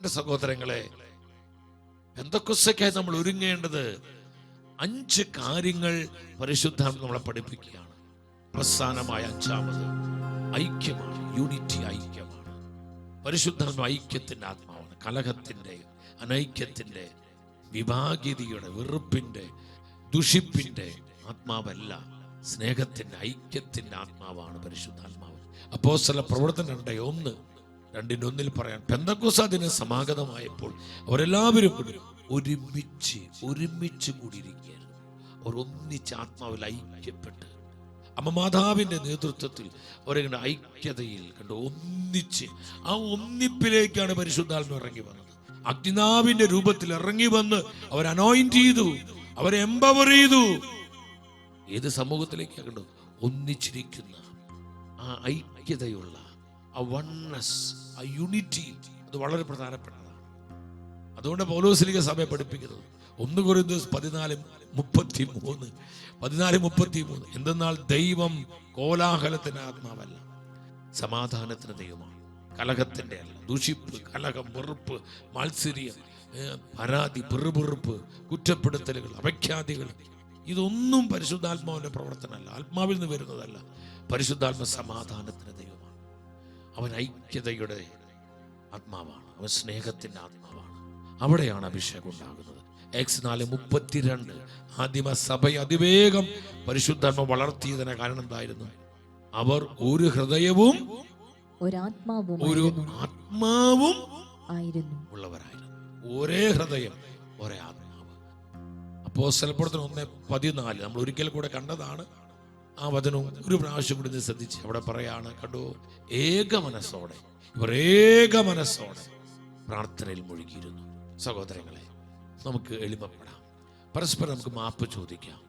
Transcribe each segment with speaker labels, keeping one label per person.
Speaker 1: എൻ്റെ സഹോദരങ്ങളെ, പെന്തക്കോസ്തേക്കായി നമ്മൾ ഒരുങ്ങേണ്ടത് 5 കാര്യങ്ങൾ പരിശുദ്ധാത്മ നമ്മളെ പഠിപ്പിക്കുകയാണ്. അവസാനമായ 5ാമത് ഐക്യമാണ്. യൂണിറ്റി, ഐക്യമാണ്. പരിശുദ്ധാത്മ ഐക്യത്തിൻ്റെ ആത്മാവാണ്. കലഹത്തിൻ്റെ, അനൈക്യത്തിൻ്റെ, വിഭാഗീയതയുടെ, വെറുപ്പിൻ്റെ, ദുഷിപ്പിൻ്റെ ആത്മാവല്ല. സ്നേഹത്തിൻ്റെ, ഐക്യത്തിൻ്റെ ആത്മാവാണ് പരിശുദ്ധാത്മാവ്. അപ്പോസ്തല പ്രവർത്തനം 2:1 പറയാൻ, പെന്തക്കോസ്ത് ദിനം സമാഗതമായപ്പോൾ അവരെല്ലാവരും ഒരുമിച്ച് കൂടിയിരിക്കുകയായിരുന്നു. അവർ ഒന്നിച്ച് ആത്മാവിൽ ഐക്യപ്പെട്ട് അമ്മ മാതാവിൻ്റെ നേതൃത്വത്തിൽ അവരെ ഐക്യതയിൽ കണ്ട് ഒന്നിച്ച്, ആ ഒന്നിപ്പിലേക്കാണ് പരിശുദ്ധാത്മ ഇറങ്ങി വന്നത്. അഗ്നിനാവിന്റെ രൂപത്തിൽ ഇറങ്ങി വന്ന് അവർ അനോയിന്റ് ചെയ്തു, അവരെ എംപവർ ചെയ്തു. ഏത് സമൂഹത്തിലേക്കാണ് കണ്ടു? ഒന്നിച്ചിരിക്കുന്ന ആ ഐക്യതയുള്ള ആ വൺനെസ്, ആ യൂണിറ്റി, അത് വളരെ പ്രധാനപ്പെട്ടതാണ്. അതുകൊണ്ട് പൗലോസ്ലീഹ സഭയെ പഠിപ്പിക്കുന്നത് 1 കൊരിന്ത്യർ 14:33 എന്തെന്നാൽ ദൈവം കോലാഹലത്തിന്റെ ആത്മാവല്ല, സമാധാനത്തിന് ദൈവമാണ്. കലഹത്തിന്റെ അല്ല. ദുഷിപ്പ്, കലഹം, വെറുപ്പ്, മാത്സര്യം, പരാതി, പിറുപിറുപ്പ്, കുറ്റപ്പെടുത്തലുകൾ, അപഖ്യാതികൾ, ഇതൊന്നും പരിശുദ്ധാത്മാവിന്റെ പ്രവർത്തനമല്ല, ആത്മാവിൽ നിന്ന് വരുന്നതല്ല. പരിശുദ്ധാത്മ സമാധാനത്തിന് ദൈവമാണ്. അവൻ ഐക്യതയുടെ ആത്മാവാണ്. അവൻ സ്നേഹത്തിന്റെ ആത്മാവാണ്. അവിടെയാണ് അഭിഷേകം ഉണ്ടാകുന്നത്. Acts 4:32 ആദിമ സഭയെ അതിവേഗം പരിശുദ്ധാത്മ വളർത്തിയതിന് കാരണം എന്തായിരുന്നു? അവർ ഒരു ഹൃദയവും ഒരു ആത്മാവും ഉള്ളവരായിരുന്നു. ഒരേ ഹൃദയം, ഒരേ ആത്മാവ്. അപ്പോസ്തല പ്രവർത്തനം 1:14 നമ്മൾ ഒരിക്കൽ കൂടെ കണ്ടതാണ്. ആ വചനവും ഒരു പ്രാവശ്യം കൂടി ശ്രദ്ധിച്ച് അവിടെ പറയാണ്, കണ്ടോ, ഏക മനസ്സോടെ പ്രാർത്ഥനയിൽ മുഴുകിയിരുന്നു. സഹോദരങ്ങളെ, നമുക്ക് എളിമപ്പെടാം. പരസ്പരം നമുക്ക് മാപ്പ് ചോദിക്കാം.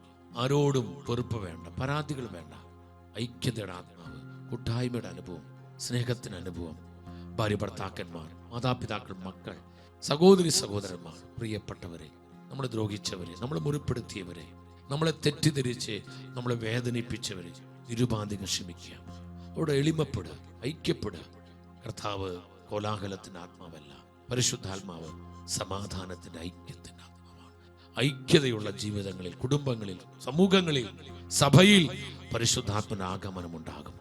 Speaker 1: ആരോടും വെറുപ്പ് വേണ്ട, പരാതികൾ വേണ്ട. ഐക്യതയുടെ ആത്മാവ്, കൂട്ടായ്മയുടെ അനുഭവം, സ്നേഹത്തിന് അനുഭവം. ഭാര്യ ഭർത്താക്കന്മാർ, മാതാപിതാക്കൾ, മക്കൾ, സഹോദരി സഹോദരന്മാർ, പ്രിയപ്പെട്ടവരെ, നമ്മളെ ദ്രോഹിച്ചവരെ, നമ്മളെ മുറിപ്പെടുത്തിയവരെ, നമ്മളെ തെറ്റിദ്ധരിച്ച് നമ്മളെ വേദനിപ്പിച്ചവരെ നിരുപാധികം ക്ഷമിക്കുക. അവിടെ എളിമപ്പെടുക, ഐക്യപ്പെടുക. കർത്താവ് കോലാഹലത്തിൻ്റെ ആത്മാവല്ല, പരിശുദ്ധാത്മാവ് സമാധാനത്തിൻ്റെ, ഐക്യത്തിൻ്റെ ആത്മാവാണ്. ഐക്യതയുള്ള ജീവിതങ്ങളിൽ, കുടുംബങ്ങളിൽ, സമൂഹങ്ങളിൽ, സഭയിൽ പരിശുദ്ധാത്മന്റെ ആഗമനം ഉണ്ടാകും.